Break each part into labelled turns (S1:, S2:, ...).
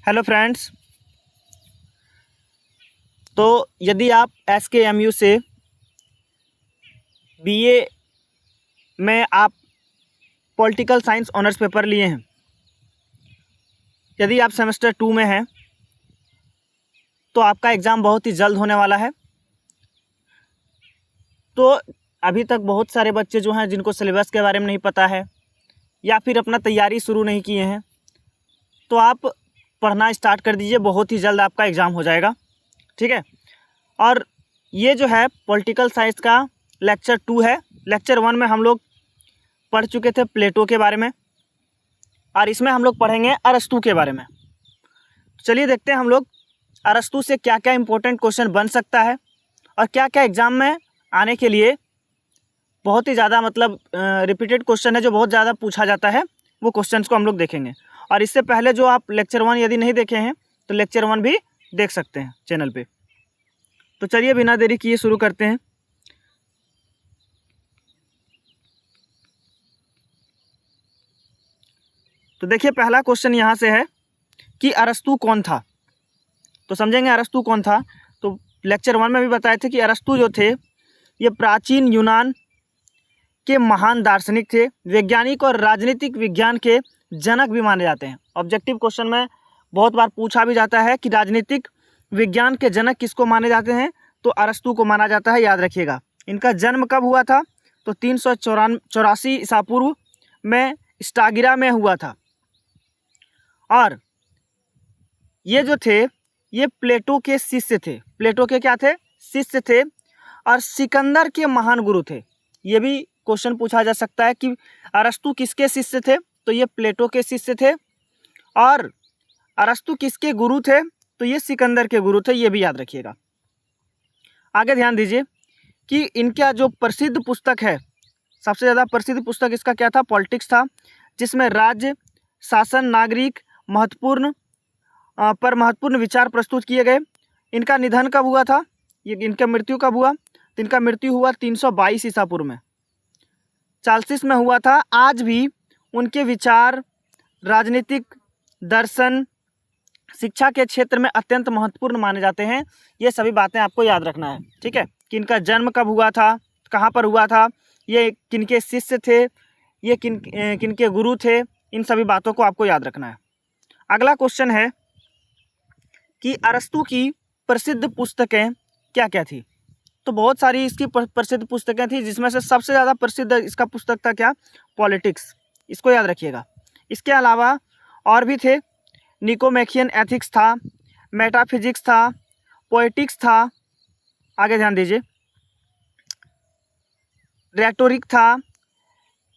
S1: Hello friends. तो यदि आप SKMU से BA में आप पॉलिटिकल साइंस ऑनर्स पेपर लिए हैं, यदि आप सेमेस्टर 2 में हैं तो आपका एग्ज़ाम बहुत ही जल्द होने वाला है। तो अभी तक बहुत सारे बच्चे जो हैं जिनको सिलेबस के बारे में नहीं पता है या फिर अपना तैयारी शुरू नहीं किए हैं, तो आप पढ़ना स्टार्ट कर दीजिए। बहुत ही जल्द आपका एग्ज़ाम हो जाएगा, ठीक है। और ये जो है पॉलिटिकल साइंस का लेक्चर 2 है। लेक्चर 1 में हम लोग पढ़ चुके थे प्लेटो के बारे में, और इसमें हम लोग पढ़ेंगे अरस्तू के बारे में। चलिए देखते हैं हम लोग अरस्तू से क्या क्या इंपॉर्टेंट क्वेश्चन बन सकता है और क्या क्या एग्ज़ाम में आने के लिए बहुत ही ज़्यादा रिपीटेड क्वेश्चन है जो बहुत ज़्यादा पूछा जाता है, वो क्वेश्चंस को हम लोग देखेंगे। और इससे पहले जो आप लेक्चर 1 यदि नहीं देखे हैं तो लेक्चर 1 भी देख सकते हैं चैनल पे। तो चलिए बिना देरी किए शुरू करते हैं। तो देखिए पहला क्वेश्चन यहाँ से है कि अरस्तू कौन था। तो समझेंगे अरस्तू कौन था। तो लेक्चर 1 में भी बताए थे कि अरस्तू जो थे ये प्राचीन यूनान के महान दार्शनिक थे, वैज्ञानिक और राजनीतिक विज्ञान के जनक भी माने जाते हैं। ऑब्जेक्टिव क्वेश्चन में बहुत बार पूछा भी जाता है कि राजनीतिक विज्ञान के जनक किसको माने जाते हैं, तो अरस्तू को माना जाता है, याद रखिएगा। इनका जन्म कब हुआ था, तो 384 ईसा पूर्व में स्टागिरा में हुआ था। और ये जो थे ये प्लेटो के शिष्य थे। प्लेटो के क्या थे, शिष्य थे, और सिकंदर के महान गुरु थे। ये भी क्वेश्चन पूछा जा सकता है कि अरस्तू किसके शिष्य थे, तो ये प्लेटो के शिष्य थे। और अरस्तू किसके गुरु थे, तो ये सिकंदर के गुरु थे, ये भी याद रखिएगा। आगे ध्यान दीजिए कि इनका जो प्रसिद्ध पुस्तक है, सबसे ज़्यादा प्रसिद्ध पुस्तक इसका क्या था, पॉलिटिक्स था, जिसमें राज्य शासन नागरिक महत्वपूर्ण विचार प्रस्तुत किए गए। इनका निधन कब हुआ था, ये इनका मृत्यु कब हुआ, तो इनका मृत्यु हुआ 322 ईसा पूर्व में, चाल्सिस में हुआ था। आज भी उनके विचार राजनीतिक दर्शन शिक्षा के क्षेत्र में अत्यंत महत्वपूर्ण माने जाते हैं। ये सभी बातें आपको याद रखना है, ठीक है। कि इनका जन्म कब हुआ था, कहाँ पर हुआ था, ये किनके शिष्य थे, ये किनके गुरु थे, इन सभी बातों को आपको याद रखना है। अगला क्वेश्चन है कि अरस्तू की प्रसिद्ध पुस्तकें क्या क्या थी। तो बहुत सारी इसकी प्रसिद्ध पुस्तकें थी, जिसमें से सबसे ज़्यादा प्रसिद्ध इसका पुस्तक था क्या, पॉलिटिक्स, इसको याद रखिएगा। इसके अलावा और भी थे, निकोमैकियन एथिक्स था, मेटाफिजिक्स था, पोएटिक्स था, आगे ध्यान दीजिए, रेटोरिक था,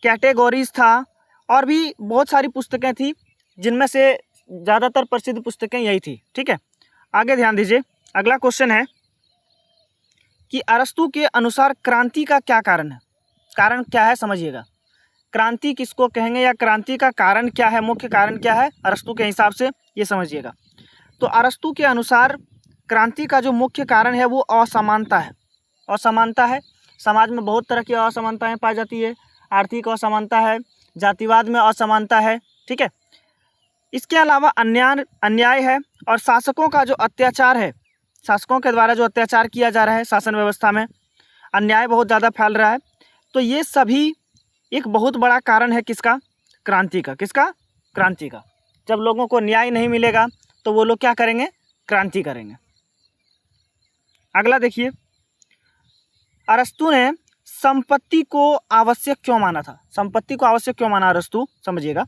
S1: कैटेगोरीज था, और भी बहुत सारी पुस्तकें थी, जिनमें से ज़्यादातर प्रसिद्ध पुस्तकें यही थी, ठीक है। आगे ध्यान दीजिए, अगला क्वेश्चन है कि अरस्तू के अनुसार क्रांति का क्या कारण है। कारण क्या है समझिएगा, क्रांति किसको कहेंगे या क्रांति का कारण क्या है, मुख्य कारण क्या है अरस्तू के हिसाब से, ये समझिएगा। तो अरस्तू के अनुसार क्रांति का जो मुख्य कारण है वो असमानता है। असमानता है, समाज में बहुत तरह की असमानताएं पाई जाती है। आर्थिक असमानता है, जातिवाद में असमानता है, ठीक है। इसके अलावा अन्याय है, और शासकों का जो अत्याचार है, शासकों के द्वारा जो अत्याचार किया जा रहा है शासन व्यवस्था में, अन्याय बहुत ज़्यादा फैल रहा है। तो ये सभी एक बहुत बड़ा कारण है किसका, क्रांति का। किसका, क्रांति का। जब लोगों को न्याय नहीं मिलेगा तो वो लोग क्या करेंगे, क्रांति करेंगे। अगला देखिए, अरस्तू ने संपत्ति को आवश्यक क्यों माना था। संपत्ति को आवश्यक क्यों माना अरस्तू, समझिएगा।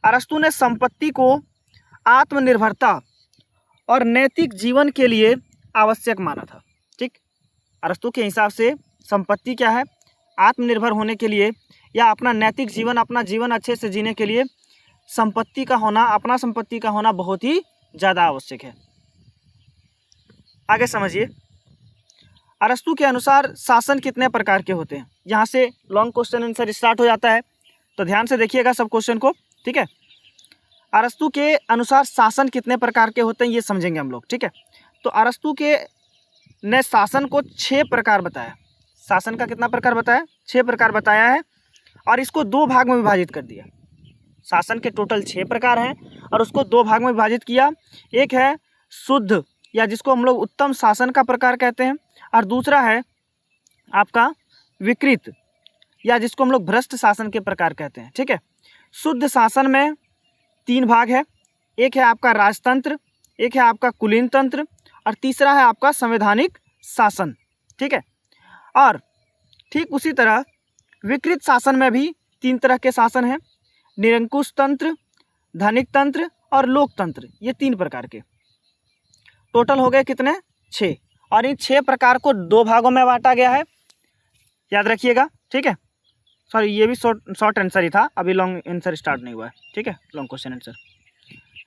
S1: अरस्तू ने संपत्ति को आत्मनिर्भरता और नैतिक जीवन के लिए आवश्यक माना था, ठीक। अरस्तू के हिसाब से संपत्ति क्या है, आत्मनिर्भर होने के लिए या अपना नैतिक जीवन, अपना जीवन अच्छे से जीने के लिए संपत्ति का होना, अपना संपत्ति का होना बहुत ही ज़्यादा आवश्यक है। आगे समझिए, अरस्तू के अनुसार शासन कितने प्रकार के होते हैं। यहाँ से लॉन्ग क्वेश्चन आंसर स्टार्ट हो जाता है, तो ध्यान से देखिएगा सब क्वेश्चन को, ठीक है। अरस्तू के अनुसार शासन कितने प्रकार के होते हैं ये समझेंगे हम लोग, ठीक है। तो अरस्तू के ने शासन को 6 प्रकार बताया। शासन का कितना प्रकार बताया, 6 प्रकार बताया है, और इसको 2 भाग में विभाजित कर दिया। शासन के टोटल 6 प्रकार हैं और उसको 2 भाग में विभाजित किया। एक है शुद्ध या जिसको हम लोग उत्तम शासन का प्रकार कहते हैं, और दूसरा है आपका विकृत या जिसको हम लोग भ्रष्ट शासन के प्रकार कहते हैं। ठीक है, शुद्ध शासन में 3 भाग है। एक है आपका राजतंत्र, एक है आपका कुलीन तंत्र और तीसरा है आपका संवैधानिक शासन। ठीक है, और ठीक उसी तरह विकृत शासन में भी 3 तरह के शासन हैं, निरंकुश तंत्र, धनिक तंत्र और लोकतंत्र। ये 3 प्रकार के टोटल हो गए कितने? 6। और इन 6 प्रकार को 2 भागों में बांटा गया है, याद रखिएगा। ठीक है, सॉरी ये भी शॉर्ट आंसर ही था, अभी लॉन्ग आंसर स्टार्ट नहीं हुआ है। ठीक है, लॉन्ग क्वेश्चन आंसर।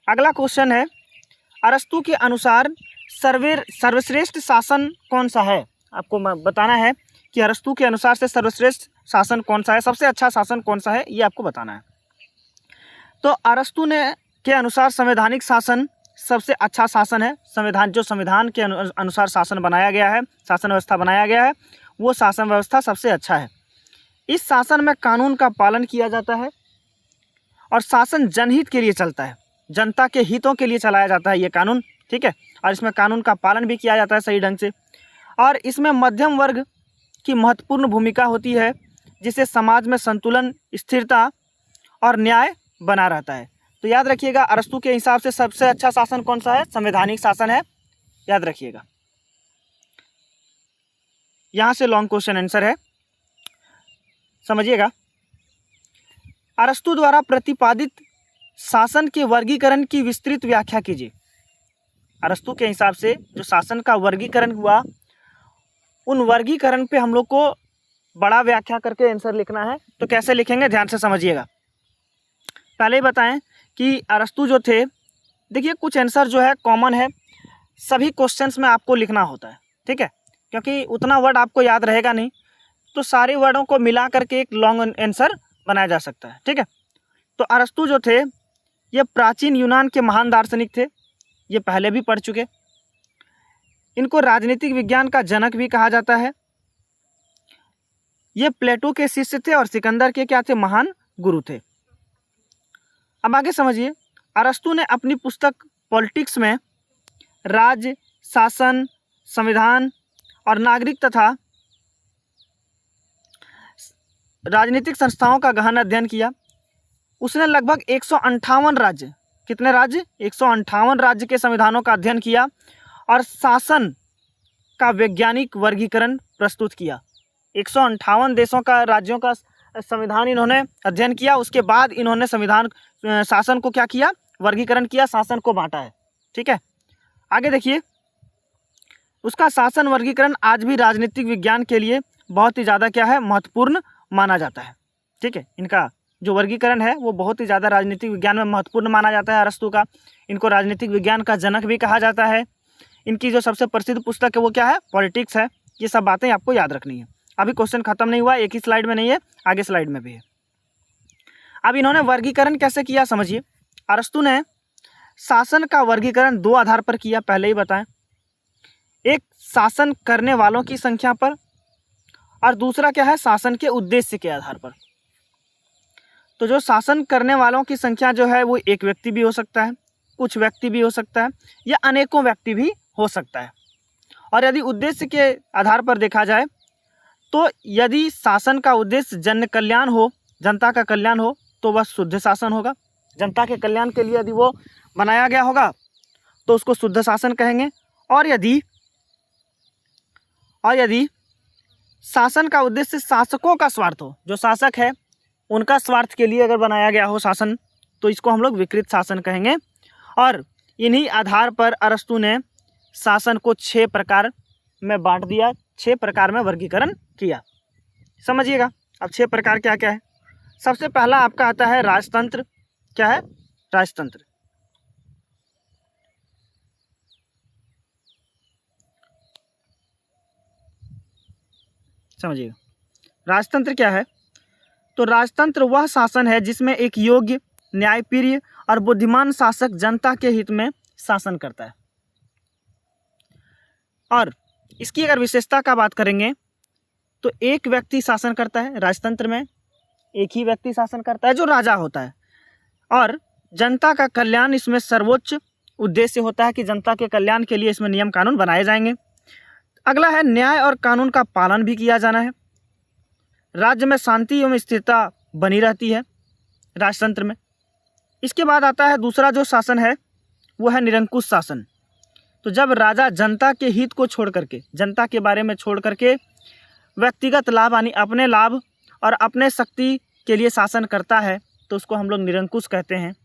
S1: अगला क्वेश्चन है, अरस्तु के अनुसार सर्वश्रेष्ठ शासन कौन सा है? आपको बताना है कि अरस्तु के अनुसार से सर्वश्रेष्ठ शासन कौन सा है, सबसे अच्छा शासन कौन सा है, ये आपको बताना है। तो अरस्तु के अनुसार संवैधानिक शासन सबसे अच्छा शासन है। संविधान के अनुसार शासन बनाया गया है, शासन व्यवस्था बनाया गया है, वो शासन व्यवस्था सबसे अच्छा है। इस शासन में कानून का पालन किया जाता है और शासन जनहित के लिए चलता है, जनता के हितों के लिए चलाया जाता है ये कानून। ठीक है, और इसमें कानून का पालन भी किया जाता है सही ढंग से, और इसमें मध्यम वर्ग की महत्वपूर्ण भूमिका होती है, जिससे समाज में संतुलन, स्थिरता और न्याय बना रहता है। तो याद रखिएगा, अरस्तु के हिसाब से सबसे अच्छा शासन कौन सा है? संवैधानिक शासन है, याद रखिएगा। यहाँ से लॉन्ग क्वेश्चन आंसर है, समझिएगा। अरस्तु द्वारा प्रतिपादित शासन के वर्गीकरण की विस्तृत व्याख्या कीजिए। अरस्तु के हिसाब से जो शासन का वर्गीकरण हुआ, उन वर्गीकरण पे हम लोग को बड़ा व्याख्या करके आंसर लिखना है। तो कैसे लिखेंगे, ध्यान से समझिएगा। पहले ही बताएं कि अरस्तु जो थे, देखिए कुछ आंसर जो है कॉमन है, सभी क्वेश्चंस में आपको लिखना होता है। ठीक है, क्योंकि उतना वर्ड आपको याद रहेगा नहीं, तो सारे वर्डों को मिला करके एक लॉन्ग आंसर बनाया जा सकता है। ठीक है, तो अरस्तु जो थे ये प्राचीन यूनान के महान दार्शनिक थे, ये पहले भी पढ़ चुके। इनको राजनीतिक विज्ञान का जनक भी कहा जाता है। ये प्लेटो के शिष्य थे और सिकंदर के क्या थे? महान गुरु थे। अब आगे समझिए, अरस्तु ने अपनी पुस्तक पॉलिटिक्स में राज्य, शासन, संविधान और नागरिक तथा राजनीतिक संस्थाओं का गहन अध्ययन किया। उसने लगभग 158 राज्य, कितने राज्य? 158 राज्य के संविधानों का अध्ययन किया और शासन का वैज्ञानिक वर्गीकरण प्रस्तुत किया। 158 देशों का, राज्यों का संविधान इन्होंने अध्ययन किया। उसके बाद इन्होंने शासन को क्या किया? वर्गीकरण किया, शासन को बांटा है। ठीक है, आगे देखिए, उसका शासन वर्गीकरण आज भी राजनीतिक विज्ञान के लिए बहुत ही ज़्यादा क्या है? महत्वपूर्ण माना जाता है। ठीक है, इनका जो वर्गीकरण है वो बहुत ही ज़्यादा राजनीतिक विज्ञान में महत्वपूर्ण माना जाता है अरस्तु का। इनको राजनीतिक विज्ञान का जनक भी कहा जाता है। इनकी जो सबसे प्रसिद्ध पुस्तक है वो क्या है? पॉलिटिक्स है। ये सब बातें आपको याद रखनी है। अभी क्वेश्चन खत्म नहीं हुआ, एक ही स्लाइड में नहीं है, आगे स्लाइड में भी है। अब इन्होंने वर्गीकरण कैसे किया समझिए। अरस्तु ने शासन का वर्गीकरण 2 आधार पर किया, पहले ही बताएं। एक शासन करने वालों की संख्या पर और दूसरा क्या है? शासन के उद्देश्य के आधार पर। तो जो शासन करने वालों की संख्या जो है वो एक व्यक्ति भी हो सकता है, कुछ व्यक्ति भी हो सकता है, या अनेकों व्यक्ति भी हो सकता है। और यदि उद्देश्य के आधार पर देखा जाए तो यदि शासन का उद्देश्य जन कल्याण हो, जनता का कल्याण हो, तो वह शुद्ध शासन होगा। जनता के कल्याण के लिए यदि वो बनाया गया होगा तो उसको शुद्ध शासन कहेंगे। और यदि शासन का उद्देश्य शासकों का स्वार्थ हो, जो शासक है उनका स्वार्थ के लिए अगर बनाया गया हो शासन, तो इसको हम लोग विकृत शासन कहेंगे। और इन्हीं आधार पर अरस्तु ने शासन को 6 प्रकार में बांट दिया, 6 प्रकार में वर्गीकरण किया। समझिएगा, अब 6 प्रकार क्या क्या है। सबसे पहला आपका आता है राजतंत्र। क्या है? राजतंत्र। समझिएगा, राजतंत्र क्या है? तो राजतंत्र वह शासन है जिसमें एक योग्य, न्यायप्रिय और बुद्धिमान शासक जनता के हित में शासन करता है। और इसकी अगर विशेषता का बात करेंगे तो एक व्यक्ति शासन करता है राजतंत्र में, एक ही व्यक्ति शासन करता है जो राजा होता है। और जनता का कल्याण इसमें सर्वोच्च उद्देश्य होता है कि जनता के कल्याण के लिए इसमें नियम कानून बनाए जाएंगे। अगला है न्याय और कानून का पालन भी किया जाना है। राज्य में शांति एवं स्थिरता बनी रहती है राजतंत्र में। इसके बाद आता है दूसरा जो शासन है वो है निरंकुश शासन। तो जब राजा जनता के हित को छोड़ करके, जनता के बारे में छोड़ करके व्यक्तिगत लाभ यानी अपने लाभ और अपने शक्ति के लिए शासन करता है तो उसको हम लोग निरंकुश कहते हैं।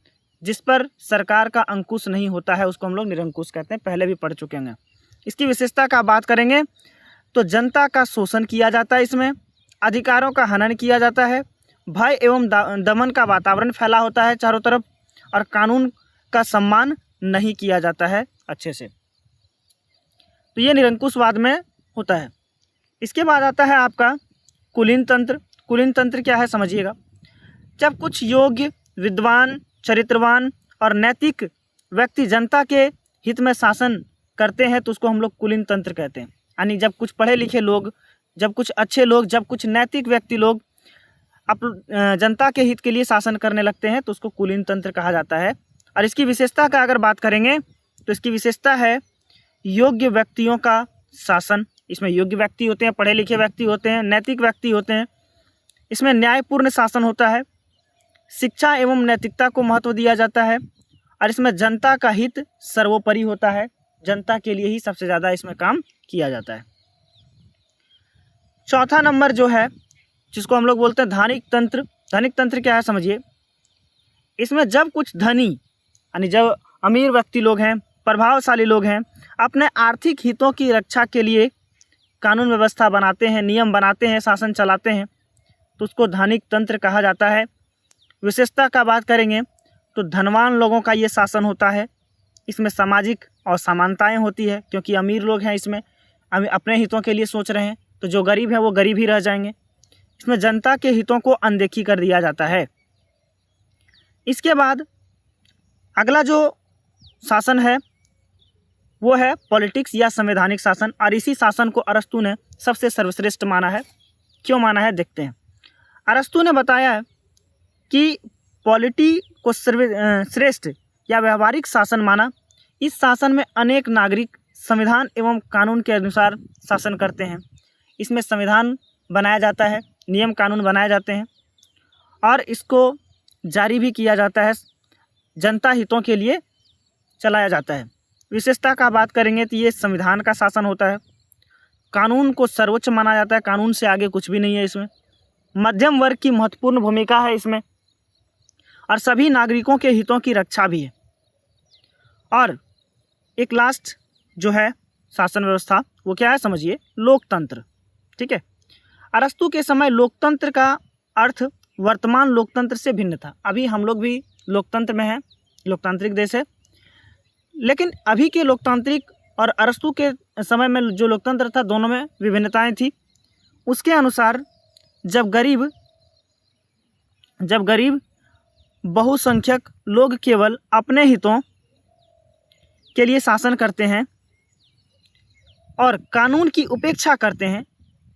S1: जिस पर सरकार का अंकुश नहीं होता है उसको हम लोग निरंकुश कहते हैं, पहले भी पढ़ चुके हैं। इसकी विशेषता का बात करेंगे तो जनता का शोषण किया जाता है, इसमें अधिकारों का हनन किया जाता है, भय एवं दमन का वातावरण फैला होता है चारों तरफ, और कानून का सम्मान नहीं किया जाता है अच्छे से। तो ये निरंकुशवाद में होता है। इसके बाद आता है आपका कुलीन तंत्र। कुलीन तंत्र क्या है समझिएगा। जब कुछ योग्य, विद्वान, चरित्रवान और नैतिक व्यक्ति जनता के हित में शासन करते हैं तो उसको हम लोग कुलीन तंत्र कहते हैं। यानी जब कुछ पढ़े लिखे लोग, जब कुछ अच्छे लोग, जब कुछ नैतिक व्यक्ति लोग जनता के हित के लिए शासन करने लगते हैं तो उसको कुलीन तंत्र कहा जाता है। और इसकी विशेषता का अगर बात करेंगे तो इसकी विशेषता है योग्य व्यक्तियों का शासन। इसमें योग्य व्यक्ति होते हैं, पढ़े लिखे व्यक्ति होते हैं, नैतिक व्यक्ति होते हैं। इसमें न्यायपूर्ण शासन होता है, शिक्षा एवं नैतिकता को महत्व दिया जाता है, और इसमें जनता का हित सर्वोपरि होता है। जनता के लिए ही सबसे ज़्यादा इसमें काम किया जाता है। चौथा नंबर जो है जिसको हम लोग बोलते हैं धनिक तंत्र। धनिक तंत्र क्या है समझिए। इसमें जब कुछ धनी यानी जब अमीर व्यक्ति लोग हैं, प्रभावशाली लोग हैं, अपने आर्थिक हितों की रक्षा के लिए कानून व्यवस्था बनाते हैं, नियम बनाते हैं, शासन चलाते हैं तो उसको धनिक तंत्र कहा जाता है। विशेषता का बात करेंगे तो धनवान लोगों का ये शासन होता है। इसमें सामाजिक असमानताएं होती है क्योंकि अमीर लोग हैं, इसमें अपने हितों के लिए सोच रहे हैं, तो जो गरीब है वो गरीब ही रह जाएंगे। इसमें जनता के हितों को अनदेखी कर दिया जाता है। इसके बाद अगला जो शासन है वो है पॉलिटिक्स या संवैधानिक शासन, और इसी शासन को अरस्तु ने सबसे सर्वश्रेष्ठ माना है। क्यों माना है देखते हैं। अरस्तु ने बताया है कि पॉलिटी को श्रेष्ठ या व्यवहारिक शासन माना। इस शासन में अनेक नागरिक संविधान एवं कानून के अनुसार शासन करते हैं। इसमें संविधान बनाया जाता है, नियम कानून बनाए जाते हैं और इसको जारी भी किया जाता है, जनता हितों के लिए चलाया जाता है। विशेषता का बात करेंगे तो ये संविधान का शासन होता है। कानून को सर्वोच्च माना जाता है, कानून से आगे कुछ भी नहीं है इसमें। मध्यम वर्ग की महत्वपूर्ण भूमिका है इसमें, और सभी नागरिकों के हितों की रक्षा भी है। और एक लास्ट जो है शासन व्यवस्था वो क्या है समझिए, लोकतंत्र। ठीक है। अरस्तु के समय लोकतंत्र का अर्थ वर्तमान लोकतंत्र से भिन्न था। अभी हम लोग भी लोकतंत्र में हैं, लोकतांत्रिक देश है, लेकिन अभी के लोकतांत्रिक और अरस्तु के समय में जो लोकतंत्र था दोनों में विभिन्नताएं थी। उसके अनुसार जब गरीब बहुसंख्यक लोग केवल अपने हितों के लिए शासन करते हैं और कानून की उपेक्षा करते हैं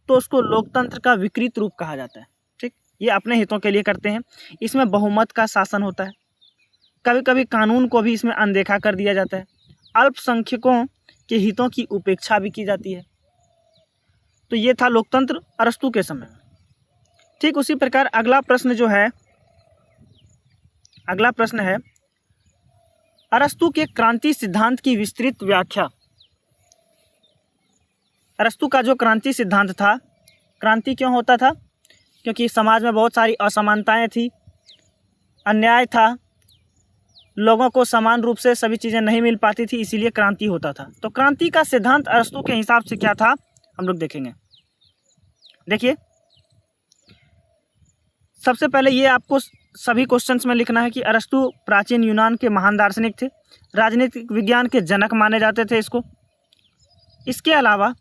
S1: तो उसको लोकतंत्र का विकृत रूप कहा जाता है। ठीक, ये अपने हितों के लिए करते हैं। इसमें बहुमत का शासन होता है, कभी कभी कानून को भी इसमें अनदेखा कर दिया जाता है, अल्पसंख्यकों के हितों की उपेक्षा भी की जाती है। तो ये था लोकतंत्र अरस्तु के समय। ठीक उसी प्रकार अगला प्रश्न है अरस्तु के क्रांति सिद्धांत की विस्तृत व्याख्या। अरस्तु का जो क्रांति सिद्धांत था, क्रांति क्यों होता था? क्योंकि समाज में बहुत सारी असमानताएं थी, अन्याय था, लोगों को समान रूप से सभी चीज़ें नहीं मिल पाती थी, इसीलिए क्रांति होता था। तो क्रांति का सिद्धांत अरस्तु के हिसाब से क्या था हम लोग देखेंगे। देखिए, सबसे पहले ये आपको सभी क्वेश्चंस में लिखना है कि अरस्तु प्राचीन यूनान के महान दार्शनिक थे, राजनीतिक विज्ञान के जनक माने जाते थे इसको। इसके अलावा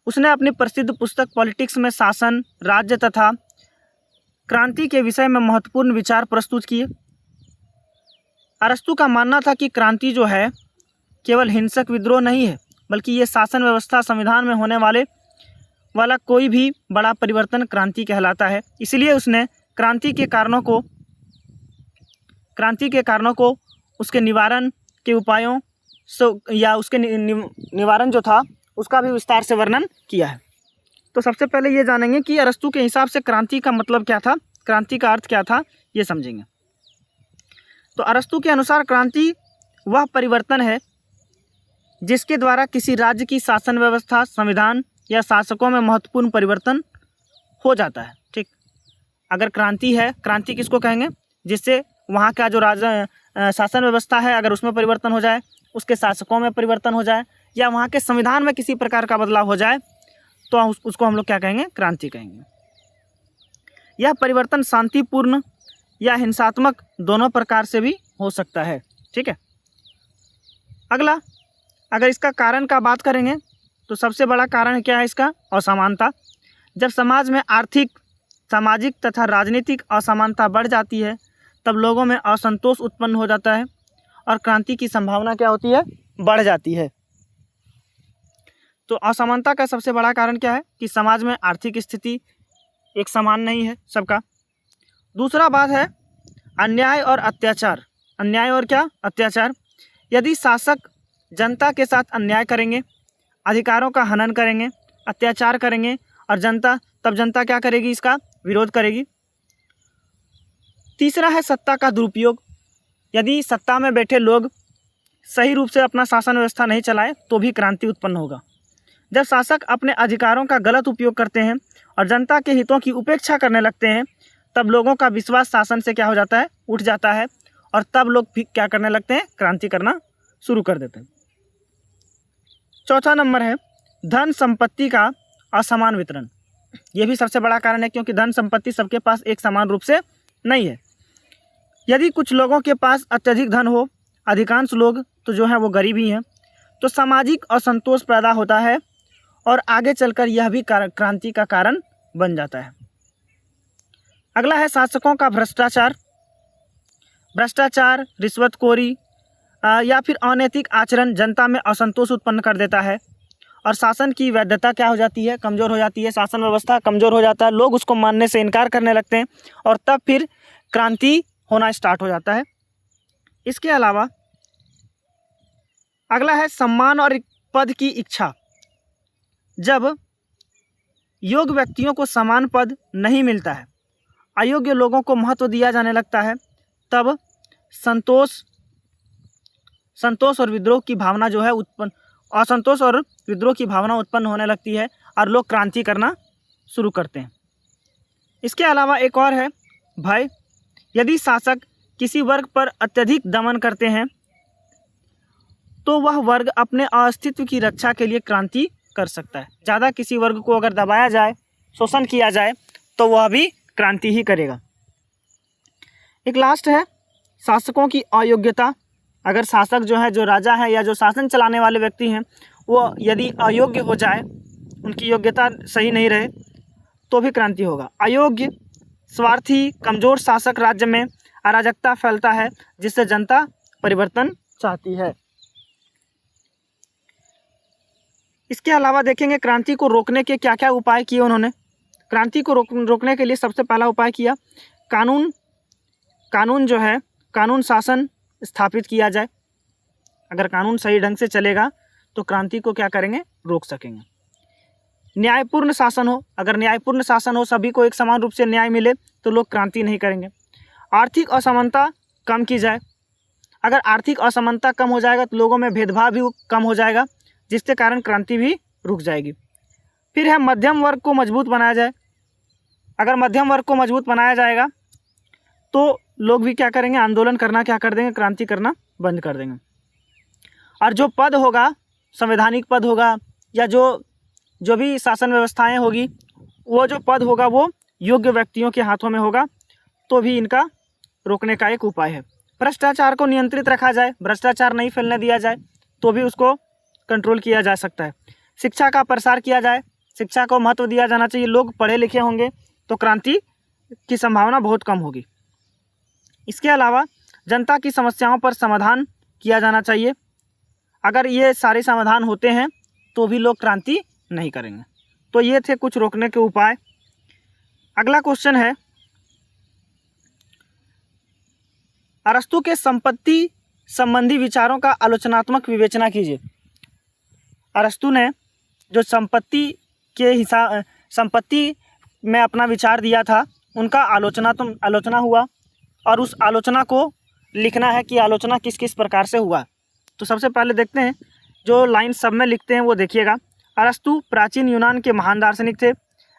S1: उसने अपनी प्रसिद्ध पुस्तक पॉलिटिक्स में शासन, राज्य तथा क्रांति के विषय में महत्वपूर्ण विचार प्रस्तुत किए। अरस्तु का मानना था कि क्रांति जो है केवल हिंसक विद्रोह नहीं है, बल्कि ये शासन व्यवस्था, संविधान में होने वाला कोई भी बड़ा परिवर्तन क्रांति कहलाता है। इसलिए उसने क्रांति के कारणों को क्रांति के कारणों को, उसके निवारण के उपायों या उसके निवारण जो था उसका भी विस्तार से वर्णन किया है। तो सबसे पहले ये जानेंगे कि अरस्तू के हिसाब से क्रांति का मतलब क्या था, क्रांति का अर्थ क्या था, ये समझेंगे। तो अरस्तू के अनुसार क्रांति वह परिवर्तन है जिसके द्वारा किसी राज्य की शासन व्यवस्था, संविधान या शासकों में महत्वपूर्ण परिवर्तन हो जाता है। ठीक, अगर क्रांति है, क्रांति किसको कहेंगे, जिससे वहाँ का जो शासन व्यवस्था है अगर उसमें परिवर्तन हो जाए, उसके शासकों में परिवर्तन हो जाए, या वहाँ के संविधान में किसी प्रकार का बदलाव हो जाए, तो उसको हम लोग क्या कहेंगे, क्रांति कहेंगे। यह परिवर्तन शांतिपूर्ण या हिंसात्मक दोनों प्रकार से भी हो सकता है। ठीक है। अगला, अगर इसका कारण का बात करेंगे तो सबसे बड़ा कारण क्या है इसका, असमानता। जब समाज में आर्थिक, सामाजिक तथा राजनीतिक असमानता बढ़ जाती है तब लोगों में असंतोष उत्पन्न हो जाता है और क्रांति की संभावना क्या होती है, बढ़ जाती है। तो असमानता का सबसे बड़ा कारण क्या है कि समाज में आर्थिक स्थिति एक समान नहीं है सबका। दूसरा बात है अन्याय और अत्याचार। अन्याय और क्या, अत्याचार। यदि शासक जनता के साथ अन्याय करेंगे, अधिकारों का हनन करेंगे, अत्याचार करेंगे और जनता क्या करेगी, इसका विरोध करेगी। तीसरा है सत्ता का दुरुपयोग। यदि सत्ता में बैठे लोग सही रूप से अपना शासन व्यवस्था नहीं चलाए तो भी क्रांति उत्पन्न होगा। जब शासक अपने अधिकारों का गलत उपयोग करते हैं और जनता के हितों की उपेक्षा करने लगते हैं तब लोगों का विश्वास शासन से क्या हो जाता है, उठ जाता है, और तब लोग भी क्या करने लगते हैं, क्रांति करना शुरू कर देते हैं। चौथा नंबर है धन संपत्ति का असमान वितरण। ये भी सबसे बड़ा कारण है क्योंकि धन संपत्ति सबके पास एक समान रूप से नहीं है। यदि कुछ लोगों के पास अत्यधिक धन हो, अधिकांश लोग तो जो है वो गरीब ही हैं, तो सामाजिक असंतोष पैदा होता है और आगे चलकर यह भी क्रांति का कारण बन जाता है। अगला है शासकों का भ्रष्टाचार। भ्रष्टाचार, रिश्वतखोरी या फिर अनैतिक आचरण जनता में असंतोष उत्पन्न कर देता है और शासन की वैधता क्या हो जाती है, कमज़ोर हो जाती है। शासन व्यवस्था कमज़ोर हो जाता है, लोग उसको मानने से इनकार करने लगते हैं और तब फिर क्रांति होना स्टार्ट हो जाता है। इसके अलावा अगला है सम्मान और पद की इच्छा। जब योग्य व्यक्तियों को समान पद नहीं मिलता है, अयोग्य लोगों को महत्व दिया जाने लगता है, तब संतोष और विद्रोह की भावना जो है असंतोष और विद्रोह की भावना उत्पन्न होने लगती है और लोग क्रांति करना शुरू करते हैं। इसके अलावा एक और है भय। यदि शासक किसी वर्ग पर अत्यधिक दमन करते हैं तो वह वर्ग अपने अस्तित्व की रक्षा के लिए क्रांति कर सकता है। ज़्यादा किसी वर्ग को अगर दबाया जाए, शोषण किया जाए, तो वह भी क्रांति ही करेगा। एक लास्ट है शासकों की अयोग्यता। अगर शासक जो है, जो राजा है या जो शासन चलाने वाले व्यक्ति हैं, वो यदि अयोग्य हो जाए, उनकी योग्यता सही नहीं रहे, तो भी क्रांति होगा। अयोग्य, स्वार्थी, कमज़ोर शासक राज्य में अराजकता फैलता है जिससे जनता परिवर्तन चाहती है। इसके अलावा देखेंगे क्रांति को रोकने के क्या क्या उपाय किए उन्होंने। क्रांति को रोकने के लिए सबसे पहला उपाय किया कानून जो है, कानून शासन स्थापित किया जाए। अगर कानून सही ढंग से चलेगा तो क्रांति को क्या करेंगे, रोक सकेंगे। न्यायपूर्ण शासन हो। अगर न्यायपूर्ण शासन हो, सभी को एक समान रूप से न्याय मिले, तो लोग क्रांति नहीं करेंगे। आर्थिक असमानता कम की जाए। अगर आर्थिक असमानता कम हो जाएगा तो लोगों में भेदभाव भी कम हो जाएगा, जिसके कारण क्रांति भी रुक जाएगी। फिर है मध्यम वर्ग को मजबूत बनाया जाए। अगर मध्यम वर्ग को मजबूत बनाया जाएगा तो लोग भी क्या करेंगे, आंदोलन करना क्या कर देंगे, क्रांति करना बंद कर देंगे। और जो पद होगा, संवैधानिक पद होगा या जो भी शासन व्यवस्थाएं होगी, वो जो पद होगा वो योग्य व्यक्तियों के हाथों में होगा, तो भी इनका रोकने का एक उपाय है। भ्रष्टाचार को नियंत्रित रखा जाए, भ्रष्टाचार नहीं फैलने दिया जाए, तो भी उसको कंट्रोल किया जा सकता है। शिक्षा का प्रसार किया जाए, शिक्षा को महत्व दिया जाना चाहिए। लोग पढ़े लिखे होंगे तो क्रांति की संभावना बहुत कम होगी। इसके अलावा जनता की समस्याओं पर समाधान किया जाना चाहिए। अगर ये सारे समाधान होते हैं तो भी लोग क्रांति नहीं करेंगे। तो ये थे कुछ रोकने के उपाय। अगला क्वेश्चन है, अरस्तु के संपत्ति संबंधी विचारों का आलोचनात्मक विवेचना कीजिए। अरस्तु ने जो संपत्ति में अपना विचार दिया था, उनका आलोचना हुआ और उस आलोचना को लिखना है कि आलोचना किस किस प्रकार से हुआ। तो सबसे पहले देखते हैं, जो लाइन सब में लिखते हैं वो देखिएगा। अरस्तु प्राचीन यूनान के महान दार्शनिक थे,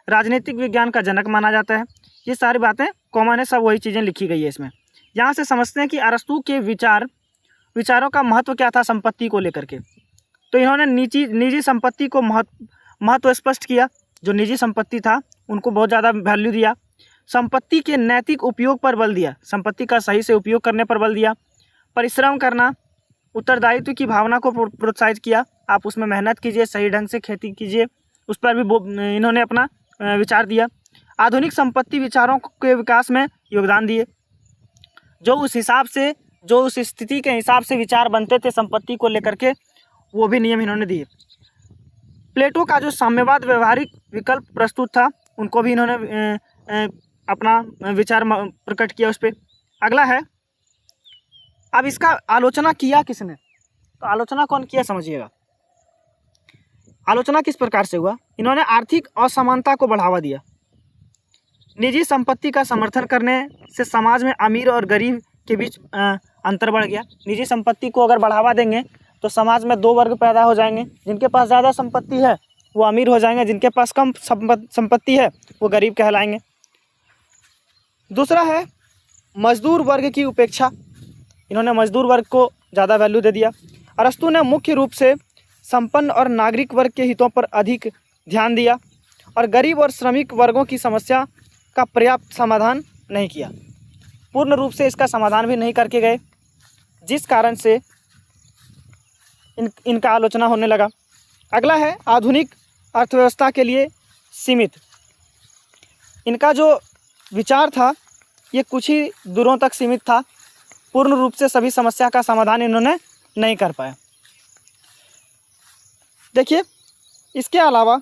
S1: राजनीतिक विज्ञान का जनक माना जाता है। ये सारी बातें कॉमन है, सब वही चीज़ें लिखी गई है इसमें। यहाँ से समझते हैं कि अरस्तु के विचारों का महत्व क्या था संपत्ति को लेकर के। तो इन्होंने निजी संपत्ति को महत्व स्पष्ट किया। जो निजी संपत्ति था उनको बहुत ज़्यादा वैल्यू दिया। संपत्ति के नैतिक उपयोग पर बल दिया, संपत्ति का सही से उपयोग करने पर बल दिया। परिश्रम करना, उत्तरदायित्व की भावना को प्रोत्साहित किया। आप उसमें मेहनत कीजिए, सही ढंग से खेती कीजिए, उस पर भी इन्होंने अपना विचार दिया। आधुनिक संपत्ति विचारों के विकास में योगदान दिए। जो उस स्थिति के हिसाब से विचार बनते थे संपत्ति को लेकर के, वो भी नियम इन्होंने दिए। प्लेटो का जो साम्यवाद व्यवहारिक विकल्प प्रस्तुत था, उनको भी इन्होंने अपना विचार प्रकट किया उस पर। अगला है, अब इसका आलोचना किया किसने? तो आलोचना कौन किया समझिएगा। आलोचना किस प्रकार से हुआ? इन्होंने आर्थिक असमानता को बढ़ावा दिया। निजी संपत्ति का समर्थन करने से समाज में अमीर और गरीब के बीच अंतर बढ़ गया। निजी संपत्ति को अगर बढ़ावा देंगे तो समाज में दो वर्ग पैदा हो जाएंगे। जिनके पास ज़्यादा संपत्ति है वो अमीर हो जाएंगे, जिनके पास कम संपत्ति है वो गरीब कहलाएंगे। दूसरा है मजदूर वर्ग की उपेक्षा। इन्होंने मजदूर वर्ग को ज़्यादा वैल्यू दे दिया। अरस्तु ने मुख्य रूप से संपन्न और नागरिक वर्ग के हितों पर अधिक ध्यान दिया और गरीब और श्रमिक वर्गों की समस्या का पर्याप्त समाधान नहीं किया। पूर्ण रूप से इसका समाधान भी नहीं करके गए, जिस कारण से इनका आलोचना होने लगा। अगला है आधुनिक अर्थव्यवस्था के लिए सीमित। इनका जो विचार था ये कुछ ही दूरों तक सीमित था, पूर्ण रूप से सभी समस्या का समाधान इन्होंने नहीं कर पाया। देखिए, इसके अलावा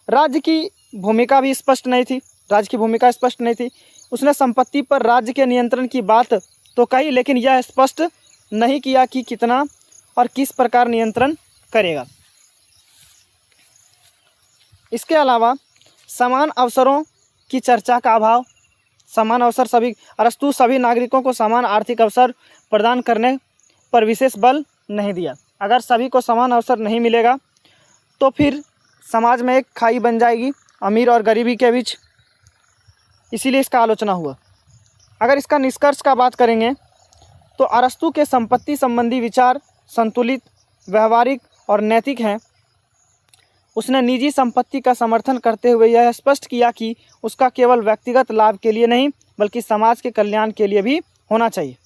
S1: राज्य की भूमिका भी स्पष्ट नहीं थी। राज्य की भूमिका स्पष्ट नहीं थी। उसने संपत्ति पर राज्य के नियंत्रण की बात तो कही, लेकिन यह स्पष्ट नहीं किया कि कितना और किस प्रकार नियंत्रण करेगा। इसके अलावा समान अवसरों की चर्चा का अभाव। समान अवसर अरस्तु सभी नागरिकों को समान आर्थिक अवसर प्रदान करने पर विशेष बल नहीं दिया। अगर सभी को समान अवसर नहीं मिलेगा तो फिर समाज में एक खाई बन जाएगी अमीर और गरीबी के बीच। इसीलिए इसका आलोचना हुआ। अगर इसका निष्कर्ष का बात करेंगे तो अरस्तु के संपत्ति संबंधी विचार संतुलित, व्यवहारिक और नैतिक हैं। उसने निजी संपत्ति का समर्थन करते हुए यह स्पष्ट किया कि उसका केवल व्यक्तिगत लाभ के लिए नहीं बल्कि समाज के कल्याण के लिए भी होना चाहिए।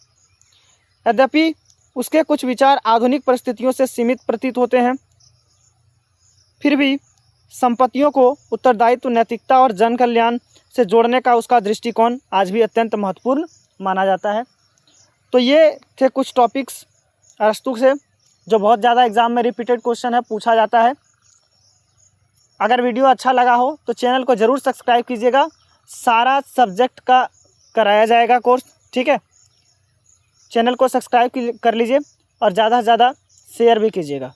S1: यद्यपि उसके कुछ विचार आधुनिक परिस्थितियों से सीमित प्रतीत होते हैं, फिर भी संपत्तियों को उत्तरदायित्व, नैतिकता और जन कल्याण से जोड़ने का उसका दृष्टिकोण आज भी अत्यंत महत्वपूर्ण माना जाता है। तो ये थे कुछ टॉपिक्स अरस्तु से जो बहुत ज़्यादा एग्जाम में रिपीटेड क्वेश्चन है, पूछा जाता है। अगर वीडियो अच्छा लगा हो तो चैनल को ज़रूर सब्सक्राइब कीजिएगा। सारा सब्जेक्ट का कराया जाएगा कोर्स, ठीक है। चैनल को सब्सक्राइब कर लीजिए और ज़्यादा से ज़्यादा शेयर भी कीजिएगा।